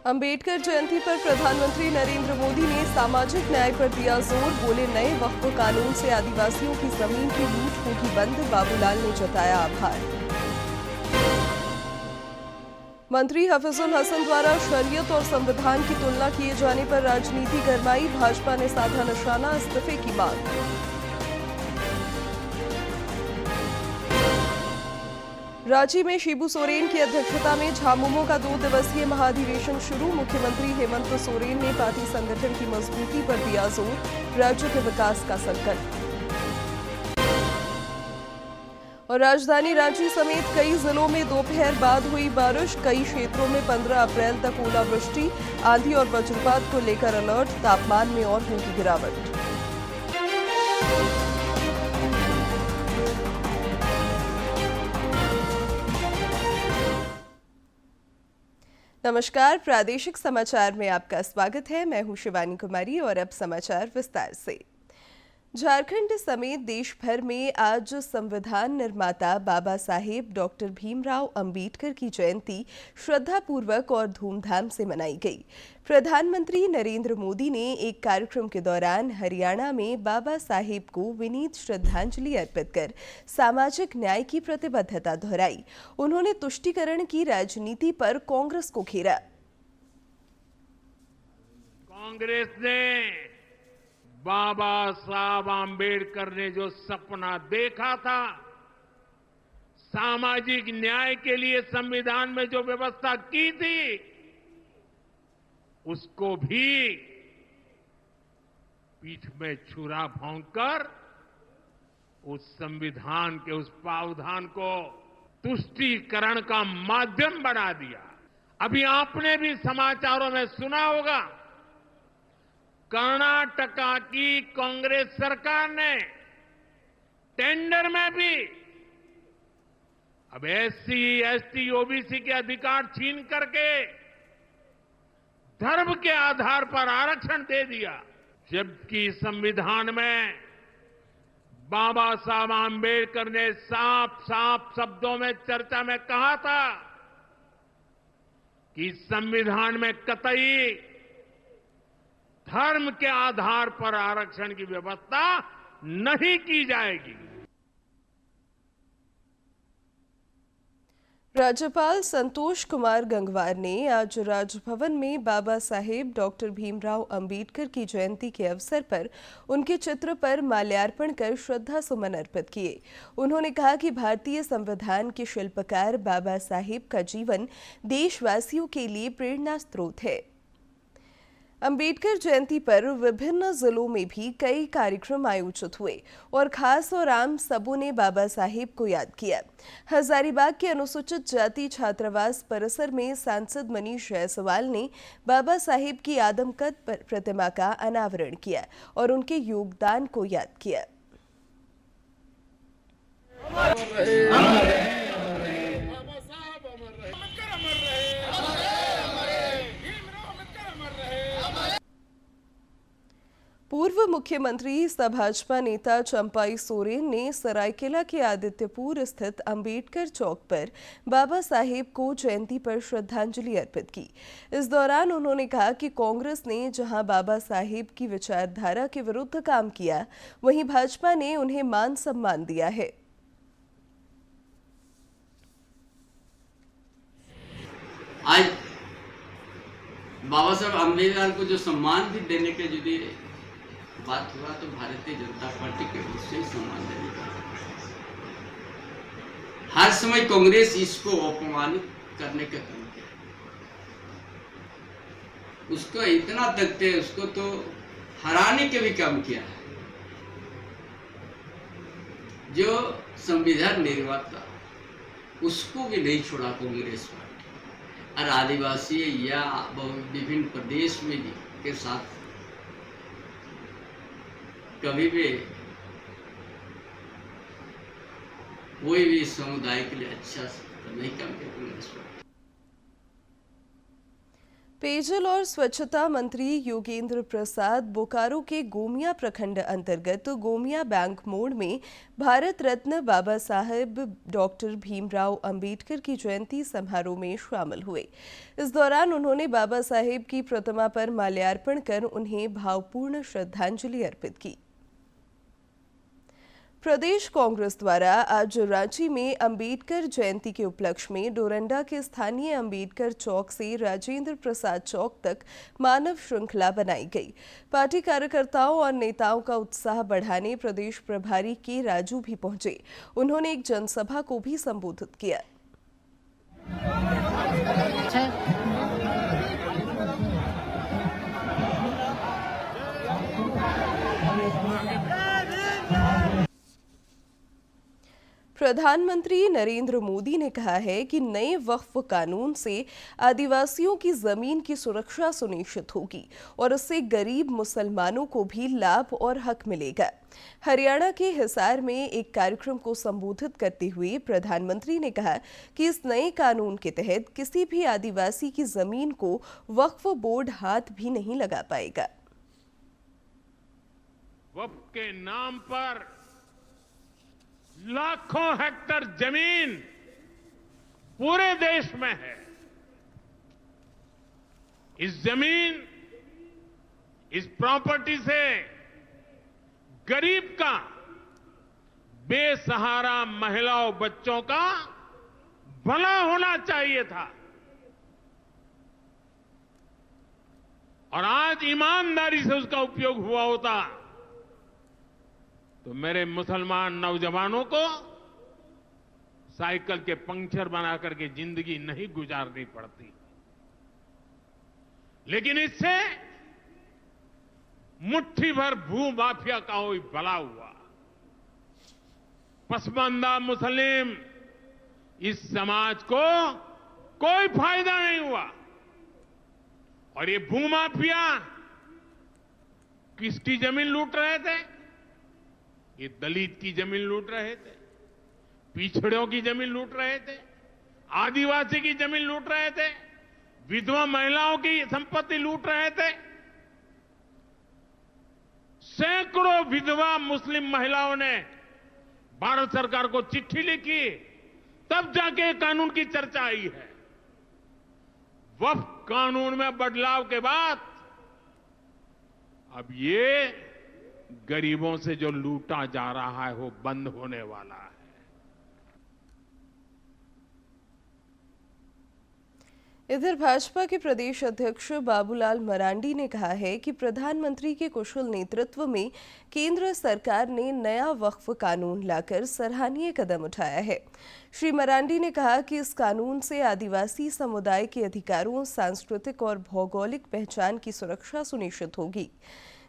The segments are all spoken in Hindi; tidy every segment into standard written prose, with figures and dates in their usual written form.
अंबेडकर जयंती पर प्रधानमंत्री नरेंद्र मोदी ने सामाजिक न्याय पर दिया जोर। बोले, नए वक्फ कानून से आदिवासियों की जमीन की लूट होगी बंद। बाबूलाल ने जताया आभार। मंत्री हफीजुल हसन द्वारा शरीयत और संविधान की तुलना किए जाने पर राजनीति गरमाई। भाजपा ने साधा निशाना, इस्तीफे की मांग। रांची में शिबू सोरेन की अध्यक्षता में झामुमो का 2 दिवसीय महाधिवेशन शुरू। मुख्यमंत्री हेमंत सोरेन ने पार्टी संगठन की मजबूती पर दिया जोर। राज्य के विकास का संकल्प। और राजधानी रांची समेत कई जिलों में दोपहर बाद हुई बारिश। कई क्षेत्रों में 15 अप्रैल तक ओलावृष्टि, आंधी और वज्रपात को लेकर अलर्ट। तापमान में और होगी गिरावट। नमस्कार, प्रादेशिक समाचार में आपका स्वागत है। मैं हूं शिवानी कुमारी और अब समाचार विस्तार से। झारखंड समेत देश भर में आज संविधान निर्माता बाबा साहेब डॉक्टर भीमराव अंबेडकर की जयंती श्रद्धापूर्वक और धूमधाम से मनाई गई। प्रधानमंत्री नरेंद्र मोदी ने एक कार्यक्रम के दौरान हरियाणा में बाबा साहेब को विनीत श्रद्धांजलि अर्पित कर सामाजिक न्याय की प्रतिबद्धता दोहराई। उन्होंने तुष्टीकरण की राजनीति पर कांग्रेस को घेरा। कांग्रेस ने बाबा साहब आंबेडकर ने जो सपना देखा था, सामाजिक न्याय के लिए संविधान में जो व्यवस्था की थी, उसको भी पीठ में छुरा भोंककर उस संविधान के उस प्रावधान को तुष्टीकरण का माध्यम बना दिया। अभी आपने भी समाचारों में सुना होगा, कर्नाटका की कांग्रेस सरकार ने टेंडर में भी अब एससी, एसटी, ओबीसी के अधिकार छीन करके धर्म के आधार पर आरक्षण दे दिया। जबकि संविधान में बाबा साहब आंबेडकर ने साफ साफ शब्दों में चर्चा में कहा था कि संविधान में कतई धर्म के आधार पर आरक्षण की व्यवस्था नहीं की जाएगी। राज्यपाल संतोष कुमार गंगवार ने आज राजभवन में बाबा साहेब डॉक्टर भीमराव अंबेडकर की जयंती के अवसर पर उनके चित्र पर माल्यार्पण कर श्रद्धा सुमन अर्पित किए। उन्होंने कहा कि भारतीय संविधान के शिल्पकार बाबा साहेब का जीवन देशवासियों के लिए प्रेरणा स्रोत है। अंबेडकर जयंती पर विभिन्न जिलों में भी कई कार्यक्रम आयोजित हुए और खास और आम सबों ने बाबा साहेब को याद किया। हजारीबाग के अनुसूचित जाति छात्रावास परिसर में सांसद मनीष जायसवाल ने बाबा साहेब की आदमकद प्रतिमा का अनावरण किया और उनके योगदान को याद किया। पूर्व मुख्यमंत्री सह भाजपा नेता चंपाई सोरेन ने सरायकेला के आदित्यपुर स्थित अंबेडकर चौक पर बाबा साहेब को जयंती पर श्रद्धांजलि अर्पित की। इस दौरान उन्होंने कहा कि कांग्रेस ने जहां बाबा साहेब की विचारधारा के विरुद्ध काम किया, वहीं भाजपा ने उन्हें मान सम्मान दिया है। आज बाबा साहब अम्बेडकर को जो सम्मान भी देने के यदि बात हुआ तो भारतीय जनता पार्टी के उससे सम्मान देने का हर समय कांग्रेस इसको अपमानित करने का काम किया। उसको इतना तकते उसको तो हराने के भी काम किया है। जो संविधान निर्माता उसको भी नहीं छोड़ा कांग्रेस पार्टी, और आदिवासी या विभिन्न प्रदेश में भी के साथ कभी भी कोई भी समुदाय के लिए अच्छा नहीं काम किया कांग्रेस पार्टी। पेयजल और स्वच्छता मंत्री योगेंद्र प्रसाद बोकारो के गोमिया प्रखंड अंतर्गत गोमिया बैंक मोड़ में भारत रत्न बाबा साहेब डॉक्टर भीमराव अंबेडकर की जयंती समारोह में शामिल हुए। इस दौरान उन्होंने बाबा साहेब की प्रतिमा पर माल्यार्पण कर उन्हें भावपूर्ण श्रद्धांजलि अर्पित की। प्रदेश कांग्रेस द्वारा आज रांची में अंबेडकर जयंती के उपलक्ष्य में डोरंडा के स्थानीय अंबेडकर चौक से राजेंद्र प्रसाद चौक तक मानव श्रृंखला बनाई गई। पार्टी कार्यकर्ताओं और नेताओं का उत्साह बढ़ाने प्रदेश प्रभारी के राजू भी पहुंचे। उन्होंने एक जनसभा को भी संबोधित किया। प्रधानमंत्री नरेंद्र मोदी ने कहा है कि नए वक्फ कानून से आदिवासियों की जमीन की सुरक्षा सुनिश्चित होगी और इससे गरीब मुसलमानों को भी लाभ और हक मिलेगा। हरियाणा के हिसार में एक कार्यक्रम को संबोधित करते हुए प्रधानमंत्री ने कहा कि इस नए कानून के तहत किसी भी आदिवासी की जमीन को वक्फ बोर्ड हाथ भी नहीं लगा पाएगा। वक्फ के नाम पर लाखों हेक्टेयर जमीन पूरे देश में है। इस जमीन, इस प्रॉपर्टी से गरीब का, बेसहारा महिलाओं बच्चों का भला होना चाहिए था और आज ईमानदारी से उसका उपयोग हुआ होता तो मेरे मुसलमान नौजवानों को साइकिल के पंक्चर बना करके जिंदगी नहीं गुजारनी पड़ती। लेकिन इससे मुट्ठी भर भू माफिया का कोई भला हुआ। पसमानदा मुस्लिम इस समाज को कोई फायदा नहीं हुआ और ये भू माफिया किसकी जमीन लूट रहे थे? ये दलित की जमीन लूट रहे थे, पिछड़ों की जमीन लूट रहे थे, आदिवासी की जमीन लूट रहे थे, विधवा महिलाओं की संपत्ति लूट रहे थे। सैकड़ों विधवा मुस्लिम महिलाओं ने भारत सरकार को चिट्ठी लिखी, तब जाके कानून की चर्चा आई है। वक्फ कानून में बदलाव के बाद अब ये गरीबों से जो लूटा जा रहा है वो बंद होने वाला है। इधर भाजपा के प्रदेश अध्यक्ष बाबूलाल मरांडी ने कहा है कि प्रधानमंत्री के कुशल नेतृत्व में केंद्र सरकार ने नया वक्फ कानून लाकर सराहनीय कदम उठाया है। श्री मरांडी ने कहा कि इस कानून से आदिवासी समुदाय के अधिकारों, सांस्कृतिक और भौगोलिक पहचान की सुरक्षा सुनिश्चित होगी।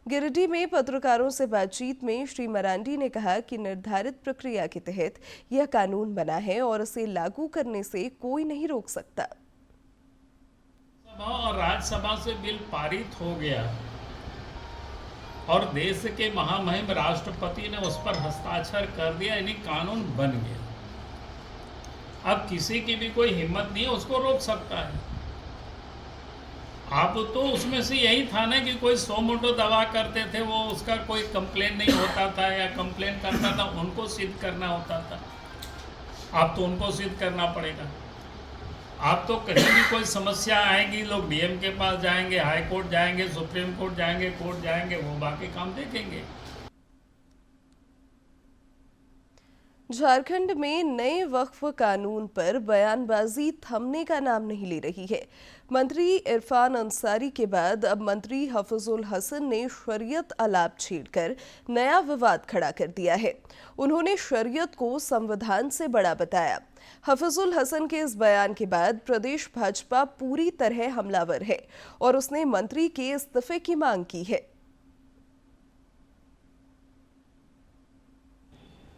गिरिडीह में पत्रकारों से बातचीत में श्री मरांडी ने कहा कि निर्धारित प्रक्रिया के तहत यह कानून बना है और इसे लागू करने से कोई नहीं रोक सकता। सभा और राज्यसभा से बिल पारित हो गया और देश के महामहिम राष्ट्रपति ने उस पर हस्ताक्षर कर दिया, यानी कानून बन गया। अब किसी की भी कोई हिम्मत नहीं है उसको रोक सकता है। अब तो उसमें से यही था ना कि कोई सो मोटो दवा करते थे, वो उसका कोई कंप्लेन नहीं होता था या कंप्लेन करता था उनको सिद्ध करना होता था। अब तो उनको सिद्ध करना पड़ेगा। अब तो कहीं भी कोई समस्या आएगी, लोग डीएम के पास जाएंगे, हाई कोर्ट जाएंगे, सुप्रीम कोर्ट जाएंगे, कोर्ट जाएंगे, वो बाकी काम देखेंगे। झारखंड में नए वक्फ कानून पर बयानबाजी थमने का नाम नहीं ले रही है। मंत्री इरफान अंसारी के बाद अब मंत्री हफीजुल हसन ने शरीयत आलाप छेड़कर नया विवाद खड़ा कर दिया है। उन्होंने शरीयत को संविधान से बड़ा बताया। हफीजुल हसन के इस बयान के बाद प्रदेश भाजपा पूरी तरह हमलावर है और उसने मंत्री के इस्तीफे की मांग की है।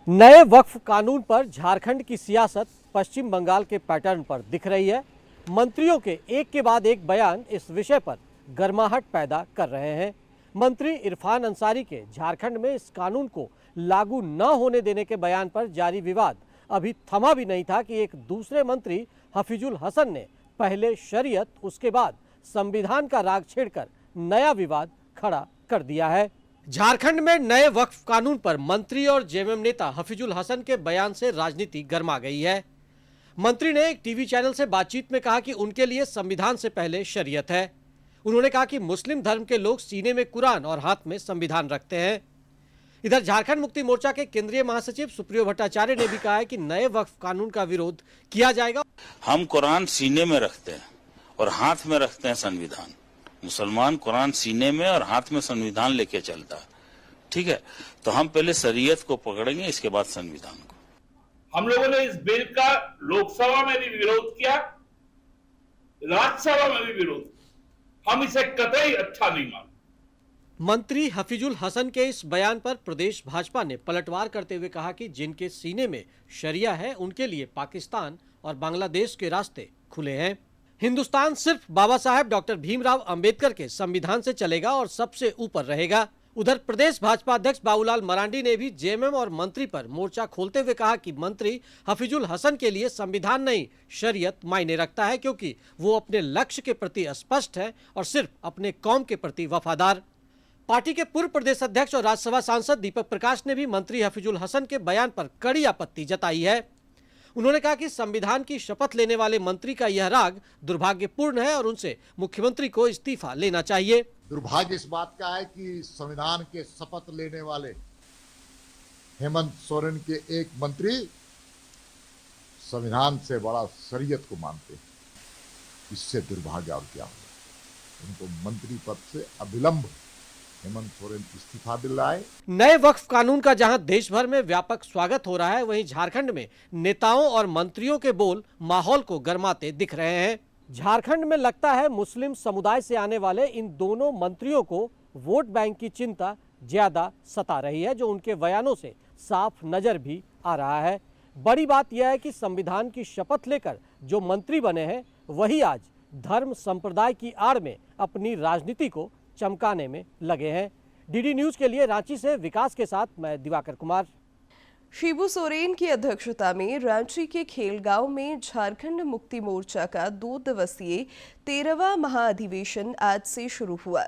नए वक्फ कानून पर झारखंड की सियासत पश्चिम बंगाल के पैटर्न पर दिख रही है। मंत्रियों के एक के बाद एक बयान इस विषय पर गर्माहट पैदा कर रहे हैं। मंत्री इरफान अंसारी के झारखंड में इस कानून को लागू न होने देने के बयान पर जारी विवाद अभी थमा भी नहीं था कि एक दूसरे मंत्री हफीजुल हसन ने पहले शरीयत, उसके बाद संविधान का राग छेड़कर नया विवाद खड़ा कर दिया है। झारखंड में नए वक्फ कानून पर मंत्री और जेएमएम नेता हफीजुल हसन के बयान से राजनीति गर्मा गई है। मंत्री ने एक टीवी चैनल से बातचीत में कहा कि उनके लिए संविधान से पहले शरीयत है। उन्होंने कहा कि मुस्लिम धर्म के लोग सीने में कुरान और हाथ में संविधान रखते हैं। इधर झारखंड मुक्ति मोर्चा के केंद्रीय महासचिव सुप्रियो भट्टाचार्य ने भी कहा है कि नए वक्फ कानून का विरोध किया जाएगा। हम कुरान सीने में रखते हैं और हाथ में रखते हैं संविधान। मुसलमान कुरान सीने में और हाथ में संविधान लेके चलता है, ठीक है। तो हम पहले शरीयत को पकड़ेंगे, इसके बाद संविधान को। हम लोगों ने इस बिल का लोकसभा में भी विरोध किया, राज्यसभा में भी विरोध किया। हम इसे कतई अच्छा नहीं मानते। मंत्री हफीजुल हसन के इस बयान पर प्रदेश भाजपा ने पलटवार करते हुए कहा कि जिनके सीने में शरिया है उनके लिए पाकिस्तान और बांग्लादेश के रास्ते खुले हैं। हिंदुस्तान सिर्फ बाबा साहेब डॉक्टर भीमराव अंबेडकर के संविधान से चलेगा और सबसे ऊपर रहेगा। उधर प्रदेश भाजपा अध्यक्ष बाबूलाल मरांडी ने भी जेएमएम और मंत्री पर मोर्चा खोलते हुए कहा कि मंत्री हफीजुल हसन के लिए संविधान नहीं शरीयत मायने रखता है, क्योंकि वो अपने लक्ष्य के प्रति स्पष्ट है और सिर्फ अपने कौम के प्रति वफादार। पार्टी के पूर्व प्रदेश अध्यक्ष और राज्यसभा सांसद दीपक प्रकाश ने भी मंत्री हफीजुल हसन के बयान पर कड़ी आपत्ति जताई है। उन्होंने कहा कि संविधान की शपथ लेने वाले मंत्री का यह राग दुर्भाग्यपूर्ण है और उनसे मुख्यमंत्री को इस्तीफा लेना चाहिए। दुर्भाग्य इस बात का है कि संविधान के शपथ लेने वाले हेमंत सोरेन के एक मंत्री संविधान से बड़ा शरीयत को मानते हैं। इससे दुर्भाग्य और क्या होगा। उनको मंत्री पद से अविलंब हेमंत सोरेन इस्तीफा दिलाए। नए वक्फ कानून का जहां देश भर में व्यापक स्वागत हो रहा है, वहीं झारखंड में नेताओं और मंत्रियों के बोल माहौल को गरमाते दिख रहे हैं। झारखंड में लगता है मुस्लिम समुदाय से आने वाले इन दोनों मंत्रियों को वोट बैंक की चिंता ज्यादा सता रही है, जो उनके बयानों से साफ नजर भी आ रहा है। बड़ी बात यह है कि संविधान की शपथ लेकर जो मंत्री बने हैं वही आज धर्म संप्रदाय की आड़ में अपनी राजनीति को चमकाने में लगे हैं। डीडी न्यूज के लिए रांची से विकास के साथ मैं दिवाकर कुमार। शिबू सोरेन की अध्यक्षता में रांची के खेलगांव में झारखंड मुक्ति मोर्चा का 2 दिवसीय 13वां महाअधिवेशन आज से शुरू हुआ।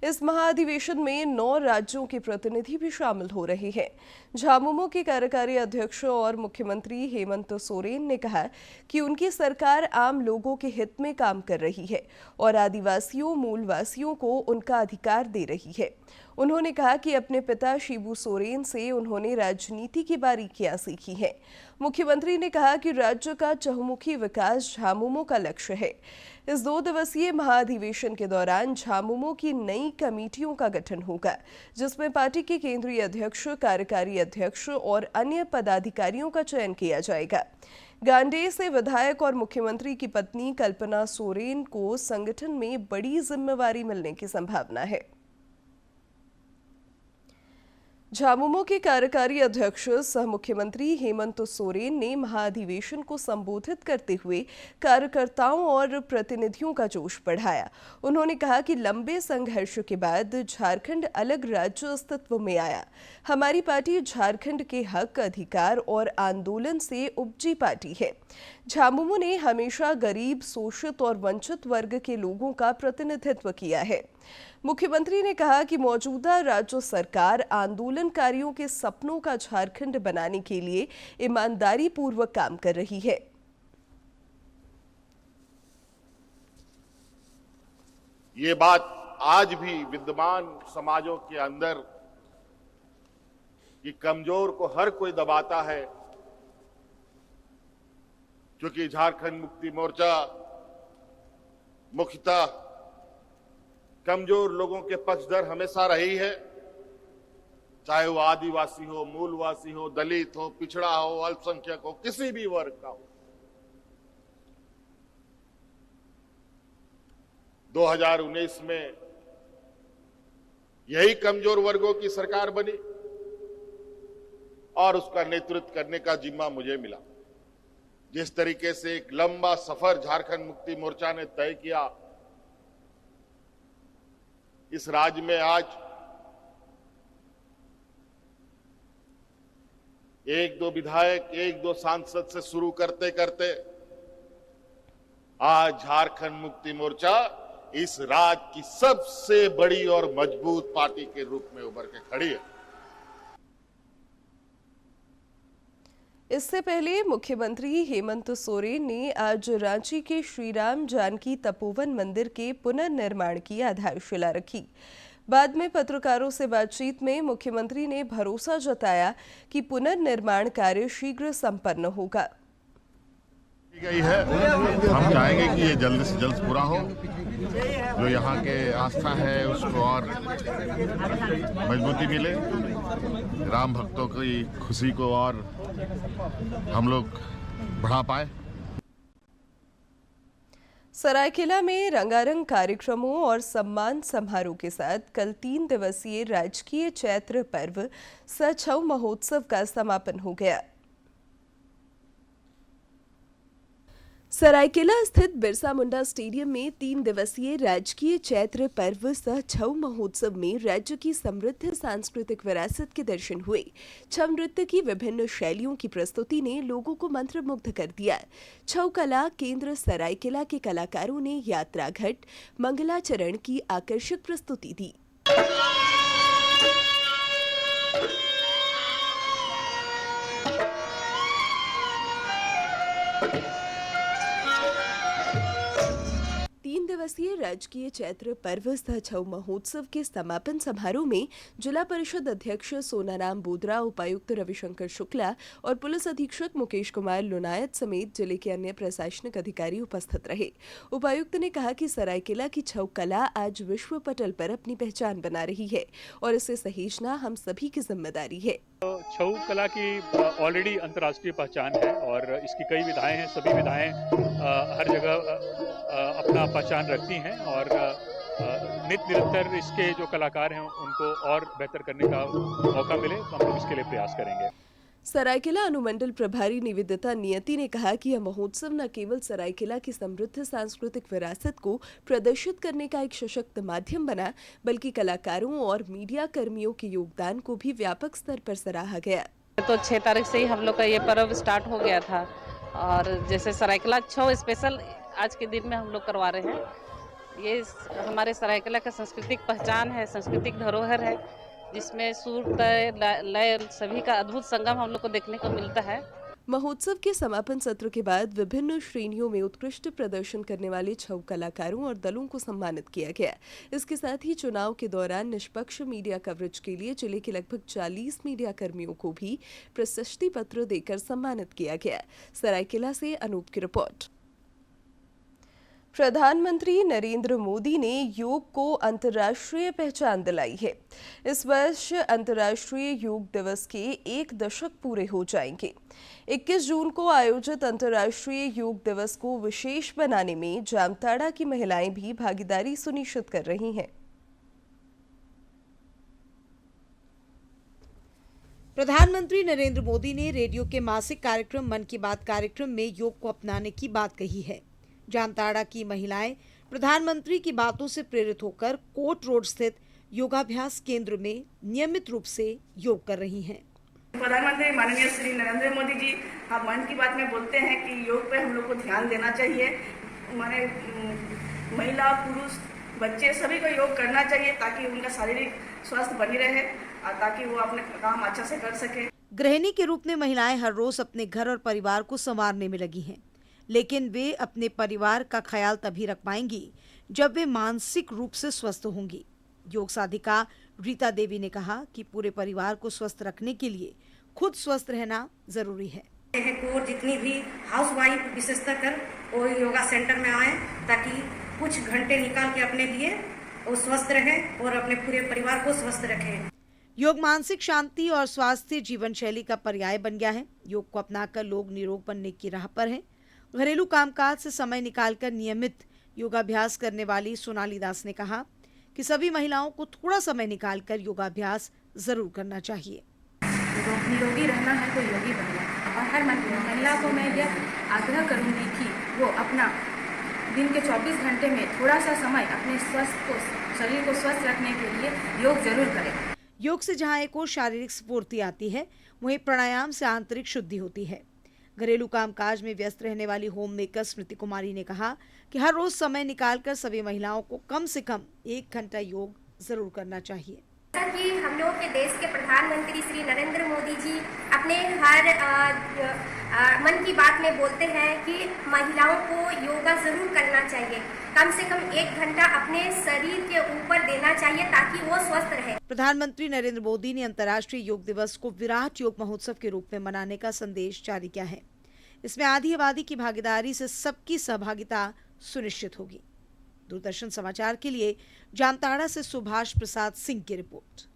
इस महाअधिवेशन में 9 राज्यों के प्रतिनिधि भी शामिल हो रहे हैं। झामुमो के कार्यकारी अध्यक्ष और मुख्यमंत्री हेमंत सोरेन ने कहा कि उनकी सरकार आम लोगों के हित में काम कर रही है और आदिवासियों मूलवासियों को उनका अधिकार दे रही है। उन्होंने कहा कि अपने पिता शिबू सोरेन से उन्होंने राजनीति की बारीकियां सीखी हैं। मुख्यमंत्री ने कहा कि राज्य का चहुमुखी विकास झामुमो का लक्ष्य है। इस 2 दिवसीय महाअधिवेशन के दौरान झामुमो की नई कमेटियों का गठन होगा, जिसमें पार्टी के केंद्रीय अध्यक्ष, कार्यकारी अध्यक्ष और अन्य पदाधिकारियों का चयन किया जाएगा। गांडेय से विधायक और मुख्यमंत्री की पत्नी कल्पना सोरेन को संगठन में बड़ी जिम्मेवारी मिलने की संभावना है। झामुमो के कार्यकारी अध्यक्ष सह मुख्यमंत्री हेमंत सोरेन ने महाअधिवेशन को संबोधित करते हुए कार्यकर्ताओं और प्रतिनिधियों का जोश बढ़ाया। उन्होंने कहा कि लंबे संघर्ष के बाद झारखंड अलग राज्य अस्तित्व में आया। हमारी पार्टी झारखंड के हक, अधिकार और आंदोलन से उपजी पार्टी है। झामुमो ने हमेशा गरीब, शोषित और वंचित वर्ग के लोगों का प्रतिनिधित्व किया है। मुख्यमंत्री ने कहा कि मौजूदा राज्य सरकार आंदोलनकारियों के सपनों का झारखंड बनाने के लिए ईमानदारी पूर्वक काम कर रही है। ये बात आज भी विद्यमान समाजों के अंदर कि कमजोर को हर कोई दबाता है, क्योंकि झारखंड मुक्ति मोर्चा मुख्यतः कमजोर लोगों के पक्षधर हमेशा रही है, चाहे वो आदिवासी हो, मूलवासी हो, दलित हो, पिछड़ा हो, अल्पसंख्यक हो, किसी भी वर्ग का हो। 2019 में यही कमजोर वर्गों की सरकार बनी और उसका नेतृत्व करने का जिम्मा मुझे मिला। जिस तरीके से एक लंबा सफर झारखंड मुक्ति मोर्चा ने तय किया, इस राज्य में आज 1-2 विधायक, 1-2 सांसद से शुरू करते करते आज झारखंड मुक्ति मोर्चा इस राज्य की सबसे बड़ी और मजबूत पार्टी के रूप में उभर के खड़ी है। इससे पहले मुख्यमंत्री हेमंत सोरेन ने आज रांची के श्रीराम जानकी तपोवन मंदिर के पुनर्निर्माण की आधारशिला रखी। बाद में पत्रकारों से बातचीत में मुख्यमंत्री ने भरोसा जताया कि पुनर्निर्माण कार्य शीघ्र संपन्न होगा। गई है, हम चाहेंगे कि ये जल्द से जल्द पूरा हो। जो यहाँ के आस्था है उसको और मजबूती मिले, राम भक्तों की खुशी को और हम लोग बढ़ा पाए। सरायकेला में रंगारंग कार्यक्रमों और सम्मान समारोह के साथ कल 3 दिवसीय राजकीय चैत्र पर्व सछऊ महोत्सव का समापन हो गया। सरायकेला स्थित बिरसा मुंडा स्टेडियम में 3 दिवसीय राजकीय चैत्र पर्व सह छऊ महोत्सव में राज्य की समृद्ध सांस्कृतिक विरासत के दर्शन हुए। छऊ नृत्य की विभिन्न शैलियों की प्रस्तुति ने लोगों को मंत्रमुग्ध कर दिया। छऊ कला केंद्र सरायकेला के कलाकारों ने यात्रा घट मंगलाचरण की आकर्षक प्रस्तुति दी। दिवसीय राजकीय चैत्र पर्व सह छऊ महोत्सव के समापन समारोह में जिला परिषद अध्यक्ष सोनाराम बोदरा, उपायुक्त रविशंकर शुक्ला और पुलिस अधीक्षक मुकेश कुमार लुनायत समेत जिले के अन्य प्रशासनिक अधिकारी उपस्थित रहे। उपायुक्त ने कहा कि सरायकेला की छऊ कला आज विश्व पटल पर अपनी पहचान बना रही है और इसे सहेजना हम सभी की जिम्मेदारी है। छऊ कला की ऑलरेडी अंतर्राष्ट्रीय पहचान है और इसकी कई विधाएं हैं। सभी विधाएं हर जगह अपना पहचान रखती हैं और नित्य निरंतर इसके जो कलाकार हैं उनको और बेहतर करने का मौका मिले तो हम लोग इसके लिए प्रयास करेंगे। सरायकेला अनुमंडल प्रभारी निवेदिता नियति ने कहा कि यह महोत्सव न केवल सरायकेला की समृद्ध सांस्कृतिक विरासत को प्रदर्शित करने का एक सशक्त माध्यम बना, बल्कि कलाकारों और मीडिया कर्मियों के योगदान को भी व्यापक स्तर पर सराहा गया। तो 6 तारीख से ही हम लोग का ये पर्व स्टार्ट हो गया था और जैसे सरायकेला छऊ स्पेशल आज के दिन में हम लोग करवा रहे हैं। ये हमारे सरायकेला का सांस्कृतिक पहचान है, सांस्कृतिक धरोहर है, जिसमें सुर लय सभी का अद्भुत संगम हम लोग को देखने को मिलता है। महोत्सव के समापन सत्र के बाद विभिन्न श्रेणियों में उत्कृष्ट प्रदर्शन करने वाले छऊ कलाकारों और दलों को सम्मानित किया गया। इसके साथ ही चुनाव के दौरान निष्पक्ष मीडिया कवरेज के लिए जिले के लगभग 40 मीडिया कर्मियों को भी प्रशस्ति पत्र देकर सम्मानित किया गया। सरायकेला से अनूप की रिपोर्ट। प्रधानमंत्री नरेंद्र मोदी ने योग को अंतर्राष्ट्रीय पहचान दिलाई है। इस वर्ष अंतर्राष्ट्रीय योग दिवस के 1 दशक पूरे हो जाएंगे। 21 जून को आयोजित अंतर्राष्ट्रीय योग दिवस को विशेष बनाने में जामताड़ा की महिलाएं भी भागीदारी सुनिश्चित कर रही हैं। प्रधानमंत्री नरेंद्र मोदी ने रेडियो के मासिक कार्यक्रम मन की बात कार्यक्रम में योग को अपनाने की बात कही है। जामताड़ा की महिलाएं प्रधानमंत्री की बातों से प्रेरित होकर कोट रोड स्थित योगाभ्यास केंद्र में नियमित रूप से योग कर रही हैं। प्रधानमंत्री माननीय श्री नरेंद्र मोदी जी हम मन की बात में बोलते हैं कि योग पे हम लोग को ध्यान देना चाहिए। माने महिला पुरुष बच्चे सभी को योग करना चाहिए ताकि उनका शारीरिक स्वास्थ्य बनी रहे और ताकि वो अपने काम अच्छा से कर सके। गृहिणी के रूप में महिलाएं हर रोज अपने घर और परिवार को संवारने में लगी हैं, लेकिन वे अपने परिवार का ख्याल तभी रख पाएंगी जब वे मानसिक रूप से स्वस्थ होंगी। योग साधिका रीता देवी ने कहा कि पूरे परिवार को स्वस्थ रखने के लिए खुद स्वस्थ रहना जरूरी है। और जितनी भी हाउसवाइफ विशेषता कर वो योगा सेंटर में आए ताकि कुछ घंटे निकाल के अपने लिए वो स्वस्थ रहे और अपने पूरे परिवार को स्वस्थ रखें। योग मानसिक शांति और स्वास्थ्य जीवन शैली का पर्याय बन गया है। योग को अपनाकर लोग निरोग बनने की राह पर हैं। घरेलू कामकाज से समय निकालकर नियमित योगाभ्यास करने वाली सोनाली दास ने कहा कि सभी महिलाओं को थोड़ा समय निकालकर योगाभ्यास जरूर करना चाहिए। निरोगी रहना है तो योगी बनना है और हर महिला को मैं यह आग्रह करूंगी कि वो अपना दिन के 24 घंटे में थोड़ा सा समय अपने शरीर को स्वस्थ रखने के लिए योग जरूर करें। योग से जहाँ एक और शारीरिक स्फूर्ति आती है, वहीं प्राणायाम से आंतरिक शुद्धि होती है। घरेलू कामकाज में व्यस्त रहने वाली होम मेकर स्मृति कुमारी ने कहा कि हर रोज समय निकालकर सभी महिलाओं को कम से कम 1 घंटा योग जरूर करना चाहिए। जैसा कि हम लोग के देश के प्रधानमंत्री श्री नरेंद्र मोदी जी अपने हर मन की बात में बोलते हैं कि महिलाओं को योगा जरूर करना चाहिए, कम से कम 1 घंटा अपने शरीर के ऊपर देना चाहिए ताकि वो स्वस्थ रहे। प्रधानमंत्री नरेंद्र मोदी ने अंतर्राष्ट्रीय योग दिवस को विराट योग महोत्सव के रूप में मनाने का संदेश जारी किया है। इसमें आधी आबादी की भागीदारी से सबकी सहभागिता सुनिश्चित होगी। दूरदर्शन समाचार के लिए जामताड़ा से सुभाष प्रसाद सिंह की रिपोर्ट।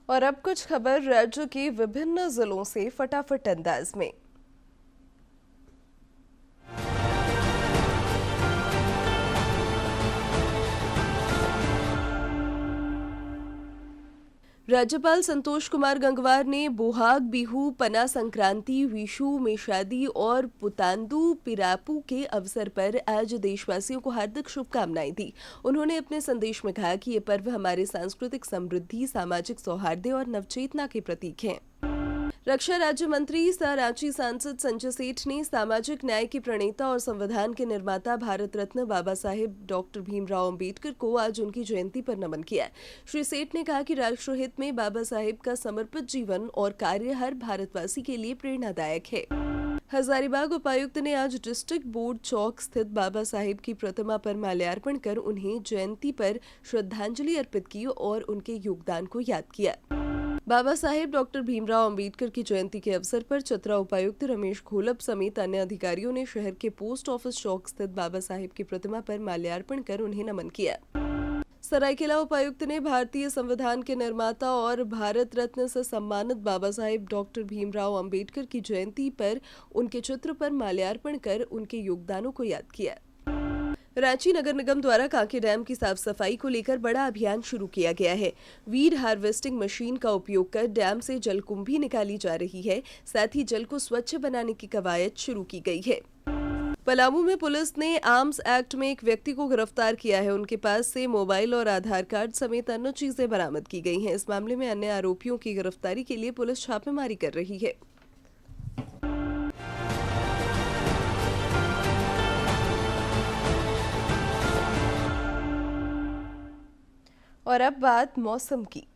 और अब कुछ खबर राज्य के विभिन्न जिलों से फटाफट अंदाज में। राज्यपाल संतोष कुमार गंगवार ने बोहाग बिहू, पना संक्रांति, विशु में शादी और पुतांदू पिरापू के अवसर पर आज देशवासियों को हार्दिक शुभकामनाएं दी। उन्होंने अपने संदेश में कहा कि ये पर्व हमारे सांस्कृतिक समृद्धि, सामाजिक सौहार्द और नवचेतना के प्रतीक हैं। रक्षा राज्य मंत्री सह रांची सांसद संजय सेठ ने सामाजिक न्याय के प्रणेता और संविधान के निर्माता भारत रत्न बाबा साहेब डॉक्टर भीमराव अंबेडकर को आज उनकी जयंती पर नमन किया। श्री सेठ ने कहा कि राष्ट्रहित में बाबा साहेब का समर्पित जीवन और कार्य हर भारतवासी के लिए प्रेरणादायक है। हजारीबाग उपायुक्त ने आज डिस्ट्रिक्ट बोर्ड चौक स्थित बाबा साहेब की प्रतिमा पर माल्यार्पण कर उन्हें जयंती पर श्रद्धांजलि अर्पित की और उनके योगदान को याद किया। बाबा साहेब डॉक्टर भीमराव अंबेडकर की जयंती के अवसर पर चतरा उपायुक्त रमेश घोलप समेत अन्य अधिकारियों ने शहर के पोस्ट ऑफिस चौक स्थित बाबा साहेब की प्रतिमा पर माल्यार्पण कर उन्हें नमन किया। सरायकेला उपायुक्त ने भारतीय संविधान के निर्माता और भारत रत्न से सम्मानित बाबा साहेब डॉक्टर भीमराव अंबेडकर की जयंती पर उनके चित्र पर माल्यार्पण कर उनके योगदानों को याद किया। रांची नगर निगम द्वारा कांके डैम की साफ सफाई को लेकर बड़ा अभियान शुरू किया गया है। वीड हार्वेस्टिंग मशीन का उपयोग कर डैम से जलकुंभी निकाली जा रही है। साथ ही जल को स्वच्छ बनाने की कवायद शुरू की गई है। पलामू में पुलिस ने आर्म्स एक्ट में एक व्यक्ति को गिरफ्तार किया है। उनके पास से मोबाइल और आधार कार्ड समेत अन्य चीजें बरामद की गई हैं। इस मामले में अन्य आरोपियों की गिरफ्तारी के लिए पुलिस छापेमारी कर रही है। और अब बात मौसम की।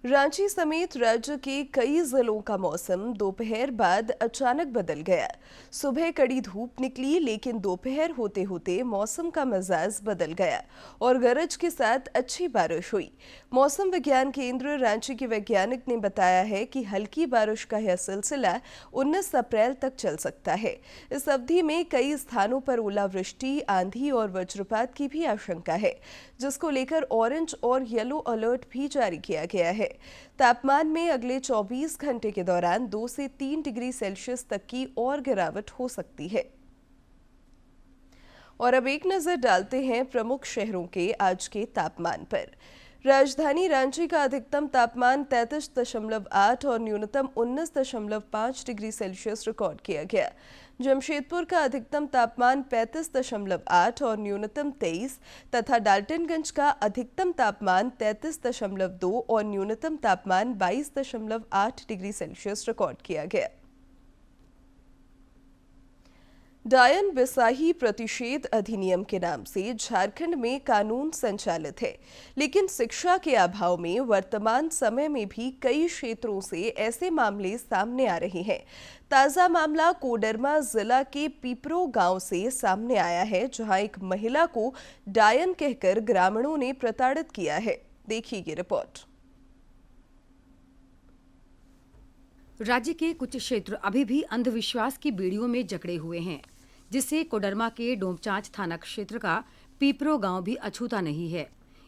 रांची समेत राज्य के कई जिलों का मौसम दोपहर बाद अचानक बदल गया। सुबह कड़ी धूप निकली, लेकिन दोपहर होते होते मौसम का मिजाज बदल गया और गरज के साथ अच्छी बारिश हुई। मौसम विज्ञान केंद्र रांची के वैज्ञानिक ने बताया है कि हल्की बारिश का यह सिलसिला 19 अप्रैल तक चल सकता है। इस अवधि में कई स्थानों पर ओलावृष्टि, आंधी और वज्रपात की भी आशंका है, जिसको लेकर ऑरेंज और येलो अलर्ट भी जारी किया गया है। तापमान में अगले 24 घंटे के दौरान 2 से 3 डिग्री सेल्सियस तक की और गिरावट हो सकती है। और अब एक नजर डालते हैं प्रमुख शहरों के आज के तापमान पर। राजधानी रांची का अधिकतम तापमान 33.8 और न्यूनतम 19.5 डिग्री सेल्सियस रिकॉर्ड किया गया। जमशेदपुर का अधिकतम तापमान 35.8 और न्यूनतम 23 तथा डाल्टनगंज का अधिकतम तापमान 33.2 और न्यूनतम तापमान 22.8 डिग्री सेल्सियस रिकॉर्ड किया गया। डायन बिसाही प्रतिषेध अधिनियम के नाम से झारखंड में कानून संचालित है, लेकिन शिक्षा के अभाव में वर्तमान समय में भी कई क्षेत्रों से ऐसे मामले सामने आ रहे हैं। ताजा मामला कोडरमा जिला के पीपरो गांव से सामने आया है, जहां एक महिला को डायन कहकर ग्रामीणों ने प्रताड़ित किया है। देखिए ये रिपोर्ट। राज्य के कुछ क्षेत्र अभी भी अंधविश्वास की बेड़ियों में जकड़े हुए हैं, जिससे कोडरमा के डोमचांच थाना क्षेत्र का पीपरो गांव भी अछूता नहीं है।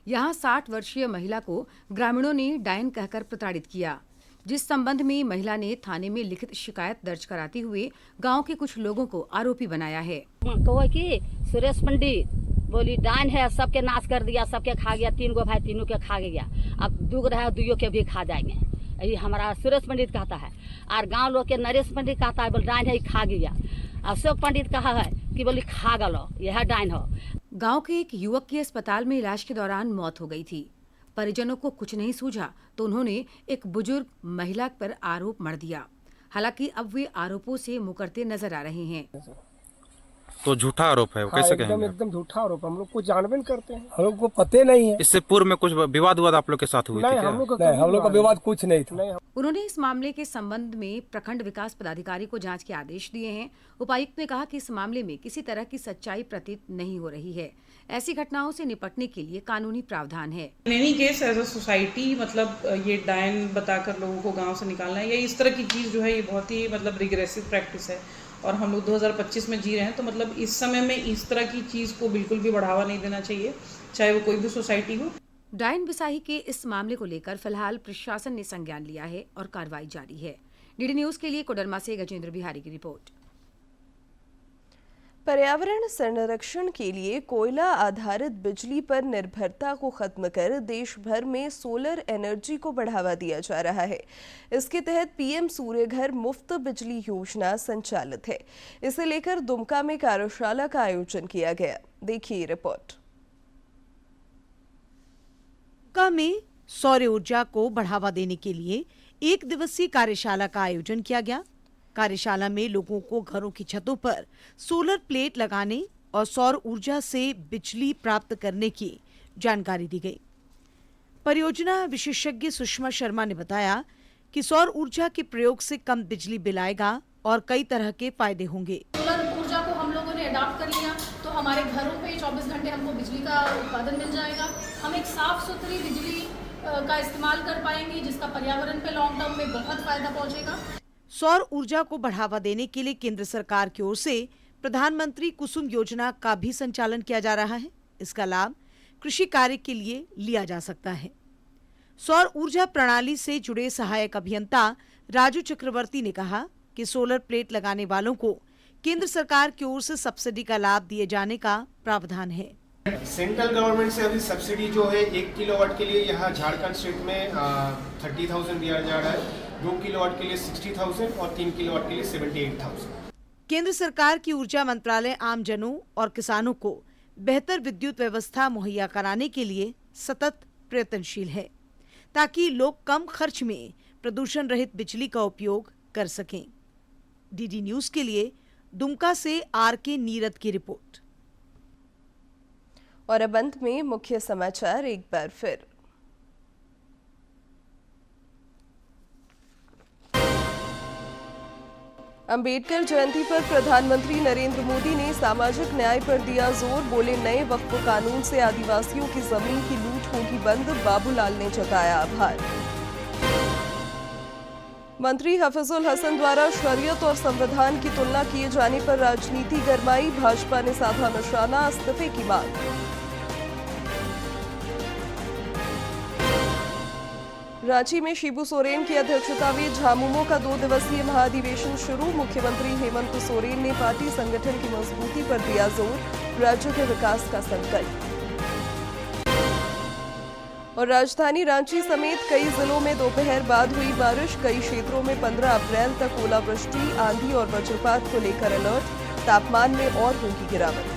यहां 60 वर्षीय महिला को ग्रामीणों ने डायन कहकर प्रताड़ित किया, जिस संबंध में महिला ने थाने में लिखित शिकायत दर्ज कराते हुए गांव के कुछ लोगों को आरोपी बनाया है। कि सुरेश पंडित बोली डायन है, सबके नाश कर दिया, सबके खा गया, 3 गो भाई तीनों के खा गया, अब 2 रहा 2 के भी खा जाएंगे। ये हमारा सुरेश पंडित कहता है, और गांव लोग के नरेश पंडित कहता है बोल डायन है खा गया। अशोक पंडित कहा है कि बोली खा गलो, यह डायन हो। गांव के एक युवक की अस्पताल में इलाज के दौरान मौत हो गई थी। परिजनों को कुछ नहीं सूझा तो उन्होंने एक बुजुर्ग महिला पर आरोप मढ़ दिया। हालांकि अब वे आरोपों से मुकरते नजर आ रहे हैं। तो झूठा आरोप है, वो कैसे कहेंगे? एकदम झूठा आरोप, हम लोग को जानबूझ करते हैं, हम लोग को पते नहीं है। इससे पूर्व में कुछ विवाद आप लोग के साथ हुए थे क्या? हम लोग का विवाद कुछ नहीं था। उन्होंने इस मामले के संबंध में प्रखंड विकास पदाधिकारी को जांच के आदेश दिए हैं। उपायुक्त ने कहा कि इस मामले में किसी तरह की सच्चाई प्रतीत नहीं हो रही है। ऐसी घटनाओं से निपटने के लिए कानूनी प्रावधान है। In any case as a society मतलब ये डायन बताकर लोगों को गांव से निकालना है या इस तरह की चीज़ जो है ये बहुत ही मतलब रिग्रेसिव प्रैक्टिस है और हम लोग 2025 में जी रहे हैं, तो मतलब इस समय में इस तरह की चीज़ को बिल्कुल भी बढ़ावा नहीं देना चाहिए, चाहे वो कोई भी सोसाइटी हो। डायन बिसाही के इस मामले को लेकर फिलहाल प्रशासन ने संज्ञान लिया है और कार्रवाई जारी है। डीडी न्यूज के लिए कोडरमा से गजेंद्र बिहारी की रिपोर्ट। पर्यावरण संरक्षण के लिए कोयला आधारित बिजली पर निर्भरता को खत्म कर देश भर में सोलर एनर्जी को बढ़ावा दिया जा रहा है। इसके तहत पीएम सूर्य घर मुफ्त बिजली योजना संचालित है। इसे लेकर दुमका में कार्यशाला का आयोजन किया गया। देखिए रिपोर्ट। दुमका में सौर ऊर्जा को बढ़ावा देने के लिए 1 दिवसीय कार्यशाला का आयोजन किया गया। कार्यशाला में लोगों को घरों की छतों पर सोलर प्लेट लगाने और सौर ऊर्जा से बिजली प्राप्त करने की जानकारी दी गई। परियोजना विशेषज्ञ सुषमा शर्मा ने बताया कि सौर ऊर्जा के प्रयोग से कम बिजली बिल आएगा और कई तरह के फायदे होंगे। सोलर ऊर्जा को हम लोगों ने अडॉप्ट कर लिया तो हमारे घरों पे 24 घंटे हमको बिजली का उत्पादन मिल जाएगा। हम एक साफ सुथरी बिजली का इस्तेमाल कर पाएंगे जिसका पर्यावरण पे लॉन्ग टर्म में बहुत फायदा पहुंचेगा। सौर ऊर्जा को बढ़ावा देने के लिए केंद्र सरकार की ओर से प्रधानमंत्री कुसुम योजना का भी संचालन किया जा रहा है। इसका लाभ कृषि कार्य के लिए लिया जा सकता है। सौर ऊर्जा प्रणाली से जुड़े सहायक अभियंता राजू चक्रवर्ती ने कहा कि सोलर प्लेट लगाने वालों को केंद्र सरकार की ओर से सब्सिडी का लाभ दिए जाने का प्रावधान है। सेंट्रल गवर्नमेंट से अभी सब्सिडी जो है 1 किलोवाट के लिए यहाँ झारखंड स्टेट में 30,000 दिया जा रहा है, 2 किलोवाट के लिए 60,000 और 3 किलोवाट के लिए 78,000। केंद्र सरकार की ऊर्जा मंत्रालय आमजनों और किसानों को बेहतर विद्युत व्यवस्था मुहैया कराने के लिए सतत प्रयत्नशील है ताकि लोग कम खर्च में प्रदूषण रहित बिजली का उपयोग कर सकें। डीडी न्यूज के लिए दुमका से आर.के. नीरद की रिपोर्ट। और अब अंत में मुख्य समाचार एक बार फिर। अंबेडकर जयंती पर प्रधानमंत्री नरेंद्र मोदी ने सामाजिक न्याय पर दिया जोर। बोले, नए वक्फ कानून से आदिवासियों की जमीन की लूट होगी बंद। बाबूलाल ने जताया आभार। मंत्री हफीजुल हसन द्वारा शरीयत और संविधान की तुलना किए जाने पर राजनीति गरमाई। भाजपा ने साधा निशाना, इस्तीफे की मांग। रांची में शिबू सोरेन की अध्यक्षता में झामुमो का 2 दिवसीय महाधिवेशन शुरू। मुख्यमंत्री हेमंत सोरेन ने पार्टी संगठन की मजबूती पर दिया जोर। राज्य के विकास का संकल्प। और राजधानी रांची समेत कई जिलों में दोपहर बाद हुई बारिश। कई क्षेत्रों में 15 अप्रैल तक ओलावृष्टि, आंधी और वज्रपात को लेकर अलर्ट। तापमान में और होगी गिरावट।